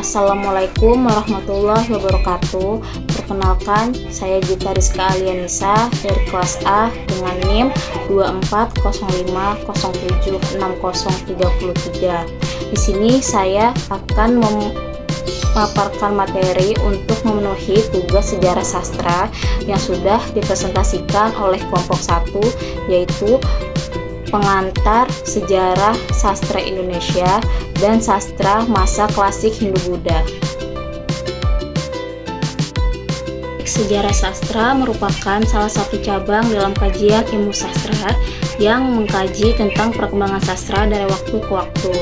Assalamualaikum warahmatullahi wabarakatuh. Perkenalkan, saya Gita Rizka Alianisa dari kelas A dengan NIM 2405076033. Di sini saya akan memaparkan materi untuk memenuhi tugas sejarah sastra yang sudah dipresentasikan oleh kelompok 1, yaitu pengantar sejarah sastra Indonesia dan sastra masa klasik Hindu-Buddha. Sejarah sastra merupakan salah satu cabang dalam kajian ilmu sastra yang mengkaji tentang perkembangan sastra dari waktu ke waktu.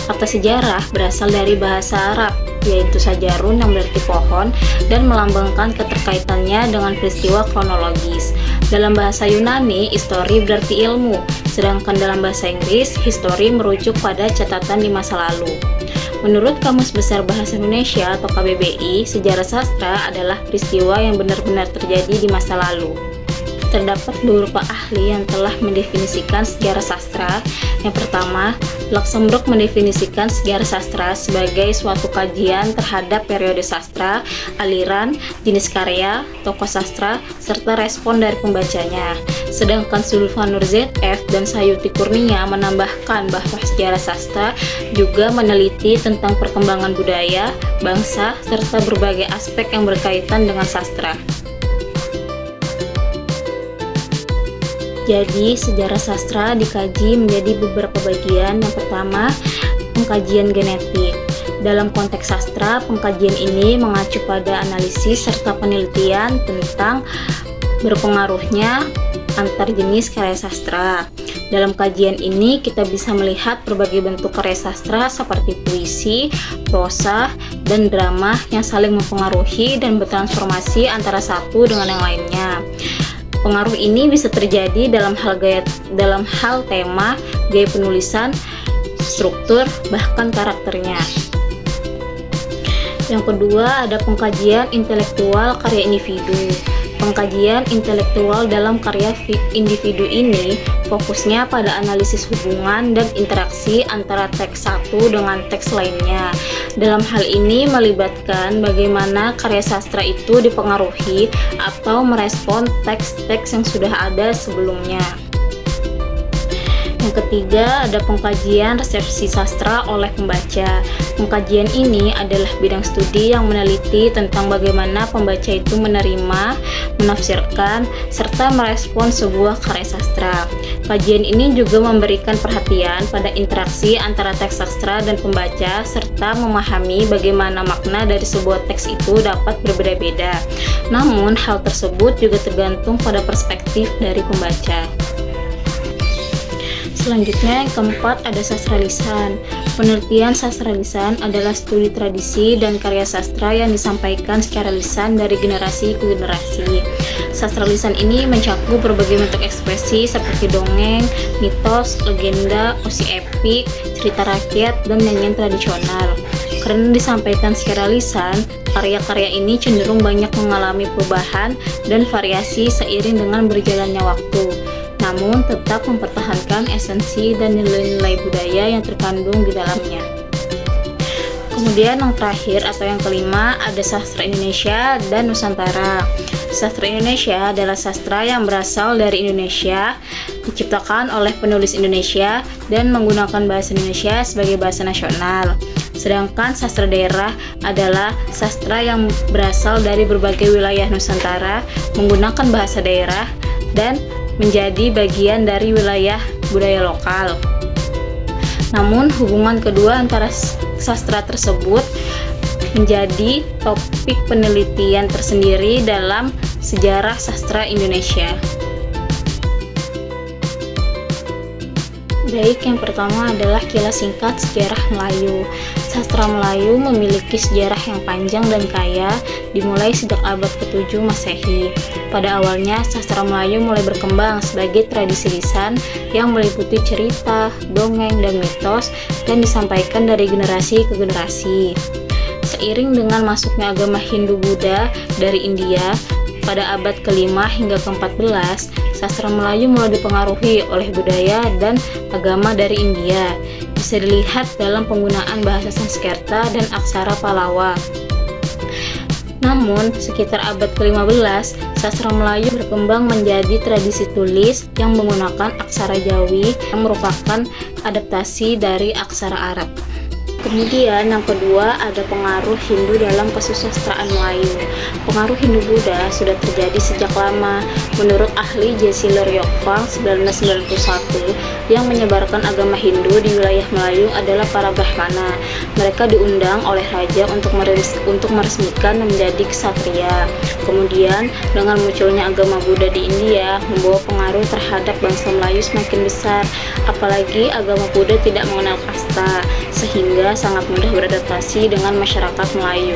Kata sejarah berasal dari bahasa Arab, yaitu sajarun yang berarti pohon dan melambangkan keterkaitannya dengan peristiwa kronologis. Dalam bahasa Yunani, histori berarti ilmu, sedangkan dalam bahasa Inggris, history merujuk pada catatan di masa lalu. Menurut Kamus Besar Bahasa Indonesia atau KBBI, sejarah sastra adalah peristiwa yang benar-benar terjadi di masa lalu. Terdapat beberapa ahli yang telah mendefinisikan sejarah sastra. Yang pertama, Luxemburg mendefinisikan sejarah sastra sebagai suatu kajian terhadap periode sastra, aliran, jenis karya, tokoh sastra, serta respon dari pembacanya. Sedangkan Zulfanur ZF dan Sayuti Kurnia menambahkan bahwa sejarah sastra juga meneliti tentang perkembangan budaya, bangsa, serta berbagai aspek yang berkaitan dengan sastra. Jadi, sejarah sastra dikaji menjadi beberapa bagian. Yang pertama, pengkajian genetik. Dalam konteks sastra, pengkajian ini mengacu pada analisis serta penelitian tentang berpengaruhnya antar jenis karya sastra. Dalam kajian ini, kita bisa melihat berbagai bentuk karya sastra seperti puisi, prosa, dan drama yang saling mempengaruhi dan bertransformasi antara satu dengan yang lainnya. Pengaruh ini bisa terjadi dalam hal tema, gaya penulisan, struktur, bahkan karakternya. Yang kedua, ada pengkajian intelektual karya individu. Pengkajian intelektual dalam karya individu ini fokusnya pada analisis hubungan dan interaksi antara teks satu dengan teks lainnya. Dalam hal ini melibatkan bagaimana karya sastra itu dipengaruhi atau merespon teks-teks yang sudah ada sebelumnya. Yang ketiga, ada pengkajian resepsi sastra oleh pembaca. Pengkajian ini adalah bidang studi yang meneliti tentang bagaimana pembaca itu menerima, menafsirkan, serta merespon sebuah karya sastra. Kajian ini juga memberikan perhatian pada interaksi antara teks sastra dan pembaca, serta memahami bagaimana makna dari sebuah teks itu dapat berbeda-beda. Namun, hal tersebut juga tergantung pada perspektif dari pembaca. Selanjutnya, yang keempat, ada sastra lisan. Penelitian sastra lisan adalah studi tradisi dan karya sastra yang disampaikan secara lisan dari generasi ke generasi. Sastra lisan ini mencakup berbagai bentuk ekspresi seperti dongeng, mitos, legenda, puisi epik, cerita rakyat, dan nyanyian tradisional. Karena disampaikan secara lisan, karya-karya ini cenderung banyak mengalami perubahan dan variasi seiring dengan berjalannya waktu, namun tetap mempertahankan esensi dan nilai-nilai budaya yang terkandung di dalamnya. Kemudian yang terakhir atau yang kelima, ada sastra Indonesia dan Nusantara. Sastra Indonesia adalah sastra yang berasal dari Indonesia, diciptakan oleh penulis Indonesia dan menggunakan bahasa Indonesia sebagai bahasa nasional. Sedangkan sastra daerah adalah sastra yang berasal dari berbagai wilayah Nusantara, menggunakan bahasa daerah dan menjadi bagian dari wilayah budaya lokal. Namun, hubungan kedua antara sastra tersebut menjadi topik penelitian tersendiri dalam sejarah sastra Indonesia. Baik, yang pertama adalah kilas singkat sejarah Melayu. Sastra Melayu memiliki sejarah yang panjang dan kaya, dimulai sejak abad ke-7 Masehi. Pada awalnya, sastra Melayu mulai berkembang sebagai tradisi lisan yang meliputi cerita, dongeng, dan mitos, dan disampaikan dari generasi ke generasi. Seiring dengan masuknya agama Hindu-Buddha dari India, pada abad ke-5 hingga ke-14, sastra Melayu mulai dipengaruhi oleh budaya dan agama dari India. bisa dilihat dalam penggunaan bahasa Sanskerta dan aksara Pallawa. Namun, sekitar abad ke-15, sastra Melayu berkembang menjadi tradisi tulis yang menggunakan aksara Jawi yang merupakan adaptasi dari aksara Arab. Kemudian yang kedua ada pengaruh Hindu dalam kesusastraan Melayu. Pengaruh Hindu-Buddha sudah terjadi sejak lama. Menurut ahli Jesse Leryokwang 1991, yang menyebarkan agama Hindu di wilayah Melayu adalah para Brahmana. Mereka diundang oleh raja untuk meresmikan menjadi ksatria. Kemudian dengan munculnya agama Buddha di India membawa pengaruh terhadap bangsa Melayu semakin besar. Apalagi agama Buddha tidak mengenal kasta, sehingga sangat mudah beradaptasi dengan masyarakat Melayu.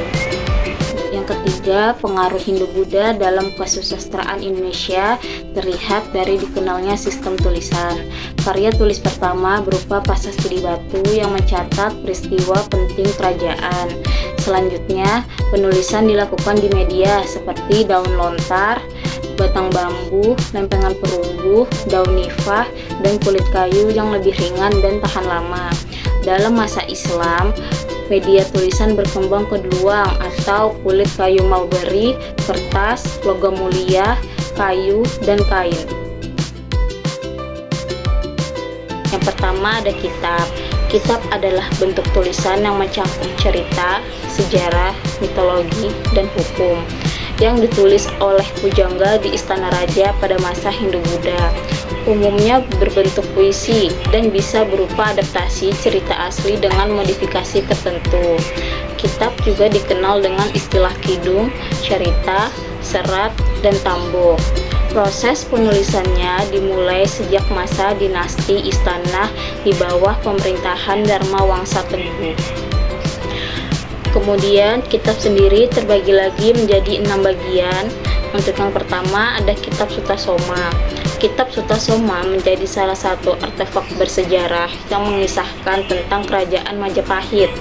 Yang ketiga, pengaruh Hindu-Buddha dalam kesusastraan Indonesia terlihat dari dikenalnya sistem tulisan. Karya tulis pertama berupa prasasti di batu yang mencatat peristiwa penting kerajaan. Selanjutnya, penulisan dilakukan di media seperti daun lontar, batang bambu, lempengan perunggu, daun nifah, dan kulit kayu yang lebih ringan dan tahan lama. Dalam masa Islam, media tulisan berkembang ke dluwang atau kulit kayu mulberry, kertas, logam mulia, kayu, dan kain. Yang pertama ada kitab. Kitab adalah bentuk tulisan yang mencakup cerita, sejarah, mitologi, dan hukum yang ditulis oleh pujangga di istana raja pada masa Hindu-Buddha. Umumnya berbentuk puisi dan bisa berupa adaptasi cerita asli dengan modifikasi tertentu. Kitab juga dikenal dengan istilah kidung, cerita, serat, dan tambok. Proses penulisannya dimulai sejak masa dinasti istana di bawah pemerintahan Dharma Wangsa Teguh. Kemudian kitab sendiri terbagi lagi menjadi 6 bagian. Untuk yang pertama ada kitab Sutasoma. Kitab Sutasoma menjadi salah satu artefak bersejarah yang mengisahkan tentang kerajaan Majapahit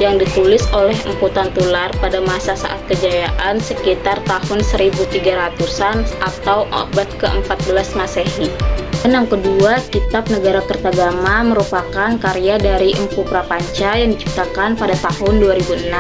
yang ditulis oleh Empu Tantular pada masa saat kejayaan sekitar tahun 1300-an atau abad ke-14 Masehi. Dan yang kedua, kitab Negara Kertagama merupakan karya dari Empu Prapanca yang diciptakan pada tahun 2006.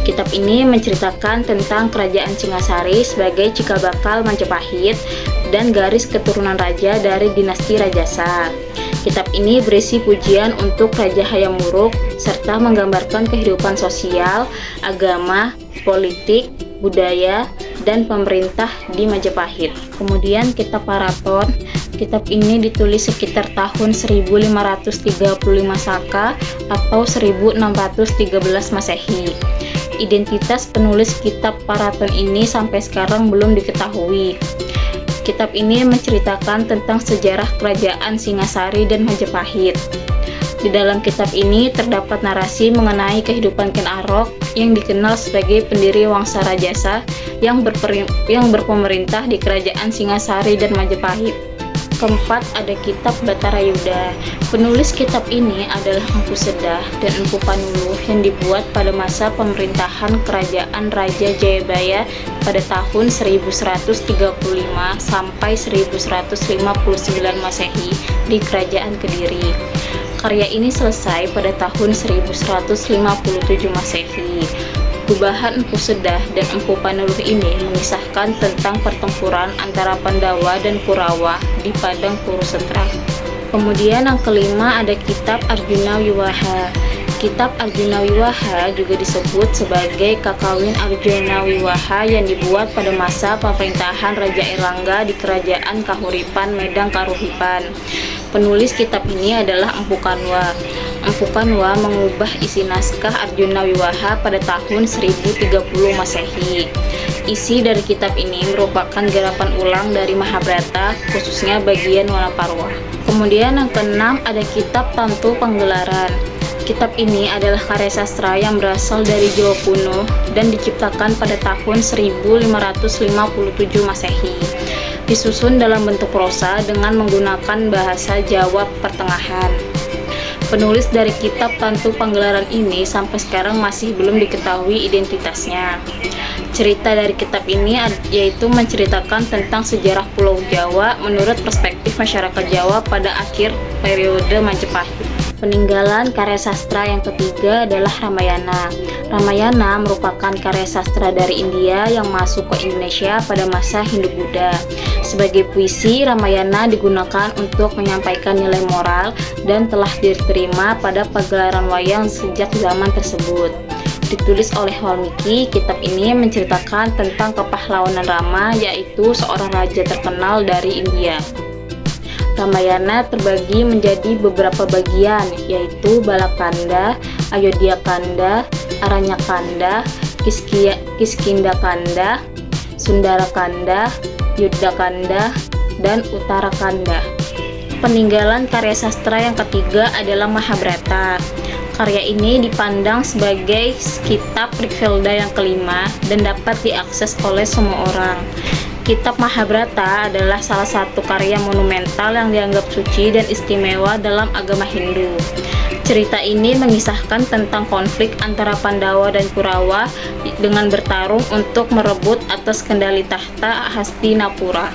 Kitab ini menceritakan tentang kerajaan Singasari sebagai cikal bakal Majapahit dan garis keturunan raja dari dinasti Rajasa. Kitab ini berisi pujian untuk Raja Hayam Wuruk serta menggambarkan kehidupan sosial, agama, politik, budaya, dan pemerintah di Majapahit. Kemudian kitab Paraton. Kitab ini ditulis sekitar tahun 1535 Saka atau 1613 Masehi. Identitas penulis kitab Paraton ini sampai sekarang belum diketahui. Kitab ini menceritakan tentang sejarah kerajaan Singasari dan Majapahit. Di dalam kitab ini terdapat narasi mengenai kehidupan Ken Arok yang dikenal sebagai pendiri Wangsa Rajasa yang berpemerintah di kerajaan Singasari dan Majapahit. Keempat ada kitab Batarayuda. Penulis kitab ini adalah Empu Sedah dan Empu Panuluh yang dibuat pada masa pemerintahan kerajaan Raja Jayabaya pada tahun 1135 sampai 1159 Masehi di Kerajaan Kediri. Karya ini selesai pada tahun 1157 Masehi. Gubahan Empu Sedah dan Empu Panuluh ini mengisahkan tentang pertempuran antara Pandawa dan Kurawa di padang Kurusetra. Kemudian yang kelima ada kitab Arjuna Wiwaha. Kitab Arjuna Wiwaha juga disebut sebagai Kakawin Arjuna Wiwaha yang dibuat pada masa pemerintahan Raja Erlangga di Kerajaan Kahuripan, Medang Karuhipan. Penulis kitab ini adalah Empu Kanwa. Empu Kanwa mengubah isi naskah Arjuna Wiwaha pada tahun 1030 Masehi. Isi dari kitab ini merupakan garapan ulang dari Mahabharata, khususnya bagian Wanaparwa. Kemudian yang keenam ada kitab Tantu Panggelaran. Kitab ini adalah karya sastra yang berasal dari Jawa kuno dan diciptakan pada tahun 1557 Masehi. Disusun dalam bentuk prosa dengan menggunakan bahasa Jawa Pertengahan. Penulis dari kitab Tantu Panggelaran ini sampai sekarang masih belum diketahui identitasnya. Cerita dari kitab ini yaitu menceritakan tentang sejarah Pulau Jawa menurut perspektif masyarakat Jawa pada akhir periode Majapahit. Peninggalan karya sastra yang ketiga adalah Ramayana. Ramayana merupakan karya sastra dari India yang masuk ke Indonesia pada masa Hindu-Buddha. Sebagai puisi, Ramayana digunakan untuk menyampaikan nilai moral dan telah diterima pada pagelaran wayang sejak zaman tersebut. Ditulis oleh Walmiki, kitab ini menceritakan tentang kepahlawanan Rama, yaitu seorang raja terkenal dari India. Ramayana terbagi menjadi beberapa bagian, yaitu Balakanda, Ayodhyakanda, Aranyakanda, Kiskindakanda, Sundarakanda, Yuddhakanda, dan Uttarakanda. Peninggalan karya sastra yang ketiga adalah Mahabharata. Karya ini dipandang sebagai kitab Rigveda yang kelima dan dapat diakses oleh semua orang. Kitab Mahabharata adalah salah satu karya monumental yang dianggap suci dan istimewa dalam agama Hindu. Cerita ini mengisahkan tentang konflik antara Pandawa dan Kurawa dengan bertarung untuk merebut atas kendali tahta Hastinapura.